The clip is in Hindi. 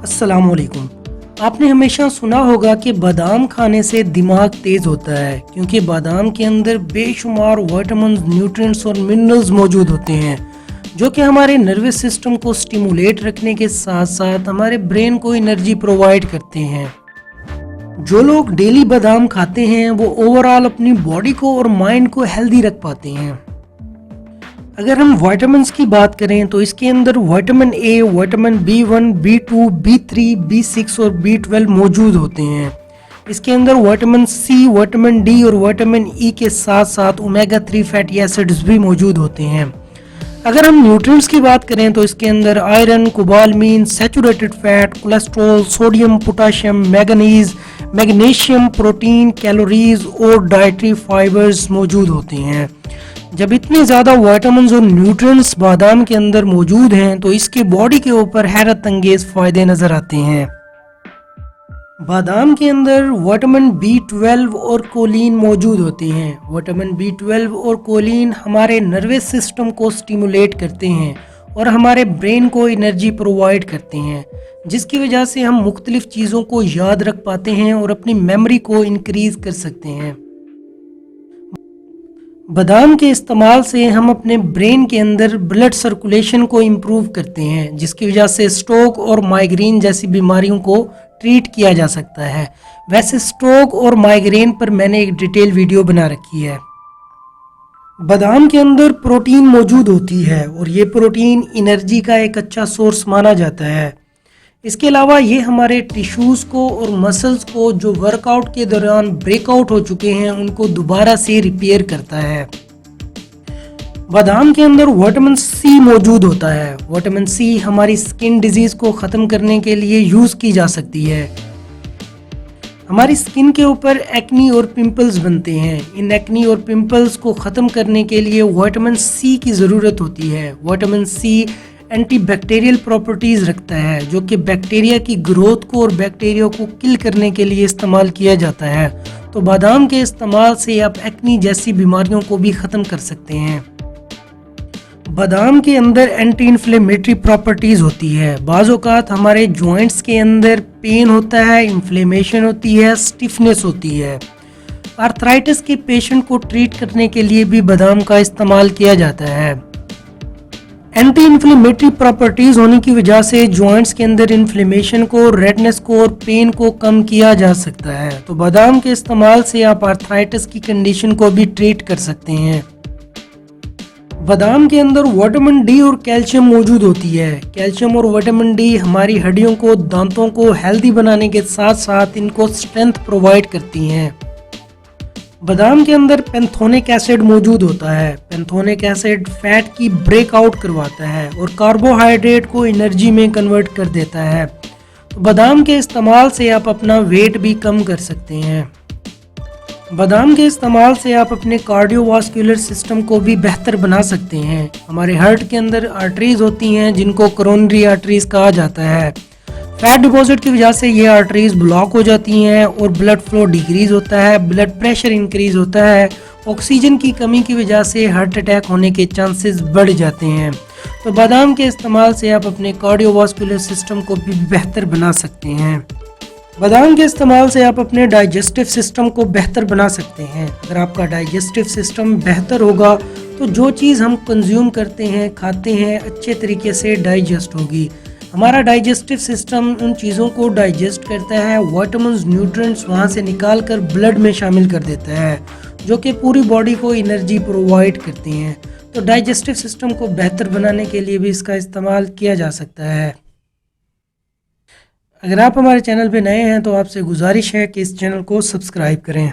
अस्सलामुअलैकुम। आपने हमेशा सुना होगा कि बादाम खाने से दिमाग तेज होता है क्योंकि बादाम के अंदर बेशुमार विटामिन, न्यूट्रिएंट्स और मिनरल्स मौजूद होते हैं जो कि हमारे नर्वस सिस्टम को स्टिमुलेट रखने के साथ साथ हमारे ब्रेन को एनर्जी प्रोवाइड करते हैं। जो लोग डेली बादाम खाते हैं वो ओवरऑल अपनी बॉडी को और माइंड को हेल्दी रख पाते हैं। अगर हम विटामिन्स की बात करें तो इसके अंदर vitamin A, vitamin B1, B2, B3, B6 और B12 मौजूद होते हैं। इसके अंदर विटामिन सी, विटामिन डी और विटामिन ई के साथ साथ ओमेगा 3 फैटी एसिड्स भी मौजूद होते हैं। अगर हम न्यूट्रिएंट्स की बात करें तो इसके अंदर iron, cobalamin, saturated fat, cholesterol, sodium, potassium, manganese, magnesium, protein, calories और डाइटरी फाइबर्स मौजूद होते हैं। जब इतने ज़्यादा विटामिन्स और न्यूट्रिएंट्स बादाम के अंदर मौजूद हैं तो इसके बॉडी के ऊपर हैरत अंगेज फ़ायदे नज़र आते हैं। बादाम के अंदर विटामिन B12 और कोलिन मौजूद होते हैं। विटामिन B12 और कोलिन हमारे नर्वस सिस्टम को स्टिमुलेट करते हैं और हमारे ब्रेन को एनर्जी प्रोवाइड करते हैं, जिसकी वजह से हम मुख्तलिफ चीज़ों को याद रख पाते हैं और अपनी मेमोरी को इंक्रीज़ कर सकते हैं। बादाम के इस्तेमाल से हम अपने ब्रेन के अंदर ब्लड सर्कुलेशन को इम्प्रूव करते हैं, जिसकी वजह से स्ट्रोक और माइग्रेन जैसी बीमारियों को ट्रीट किया जा सकता है। वैसे स्ट्रोक और माइग्रेन पर मैंने एक डिटेल वीडियो बना रखी है। बादाम के अंदर प्रोटीन मौजूद होती है और ये प्रोटीन एनर्जी का एक अच्छा सोर्स माना जाता है। इसके अलावा ये हमारे टिश्यूज़ को और मसल्स को जो वर्कआउट के दौरान ब्रेकआउट हो चुके हैं उनको दोबारा से रिपेयर करता है। बादाम के अंदर विटामिन सी मौजूद होता है। विटामिन सी हमारी स्किन डिजीज़ को ख़त्म करने के लिए यूज़ की जा सकती है। हमारी स्किन के ऊपर एक्नी और पिंपल्स बनते हैं। इन एक्नी और पिंपल्स को ख़त्म करने के लिए विटामिन सी की ज़रूरत होती है। विटामिन सी एंटीबैक्टीरियल प्रॉपर्टीज़ रखता है जो कि बैक्टीरिया की ग्रोथ को और बैक्टीरिया को किल करने के लिए इस्तेमाल किया जाता है। तो बादाम के इस्तेमाल से आप एक्नी जैसी बीमारियों को भी ख़त्म कर सकते हैं। बादाम के अंदर एंटी इन्फ्लेमेटरी प्रॉपर्टीज़ होती है। बाज़ औक़ात हमारे जॉइंट्स के अंदर पेन होता है, इन्फ्लेमेशन होती है, स्टिफनेस होती है। आर्थराइटिस के पेशेंट को ट्रीट करने के लिए भी बादाम का इस्तेमाल किया जाता है। एंटी इन्फ्लेमेटरी प्रॉपर्टीज होने की वजह से जॉइंट्स के अंदर इन्फ्लेमेशन को, रेडनेस को और पेन को कम किया जा सकता है। तो बादाम के इस्तेमाल से आप आर्थराइटिस की कंडीशन को भी ट्रीट कर सकते हैं। बादाम के अंदर विटामिन डी और कैल्शियम मौजूद होती है। कैल्शियम और विटामिन डी हमारी हड्डियों को, दांतों को हेल्दी बनाने के साथ साथ इनको स्ट्रेंथ प्रोवाइड करती हैं। बादाम के अंदर पैंथोनिक एसिड मौजूद होता है। पैंथोनिक एसिड फैट की ब्रेकआउट करवाता है और कार्बोहाइड्रेट को एनर्जी में कन्वर्ट कर देता है। तो बादाम के इस्तेमाल से आप अपना वेट भी कम कर सकते हैं। बादाम के इस्तेमाल से आप अपने कार्डियोवास्कुलर सिस्टम को भी बेहतर बना सकते हैं। हमारे हार्ट के अंदर आर्टरीज होती हैं जिनको कोरोनरी आर्टरीज कहा जाता है। फैट डिपॉजिट की वजह से ये आर्टरीज ब्लॉक हो जाती हैं और ब्लड फ्लो डिक्रीज होता है, ब्लड प्रेशर इंक्रीज होता है। ऑक्सीजन की कमी की वजह से हार्ट अटैक होने के चांसेस बढ़ जाते हैं। तो बादाम के इस्तेमाल से आप अपने कार्डियोवास्कुलर सिस्टम को भी बेहतर बना सकते हैं। बादाम के इस्तेमाल से आप अपने डाइजेस्टिव सिस्टम को बेहतर बना सकते हैं। अगर आपका डाइजेस्टिव सिस्टम बेहतर होगा तो जो चीज़ हम कंज्यूम करते हैं, खाते हैं, अच्छे तरीके से डाइजेस्ट होगी। हमारा डाइजेस्टिव सिस्टम उन चीज़ों को डाइजेस्ट करता है, विटामिन्स, न्यूट्रिएंट्स वहाँ से निकाल कर ब्लड में शामिल कर देता है जो कि पूरी बॉडी को एनर्जी प्रोवाइड करती हैं। तो डाइजेस्टिव सिस्टम को बेहतर बनाने के लिए भी इसका इस्तेमाल किया जा सकता है। अगर आप हमारे चैनल पे नए हैं तो आपसे गुजारिश है कि इस चैनल को सब्सक्राइब करें।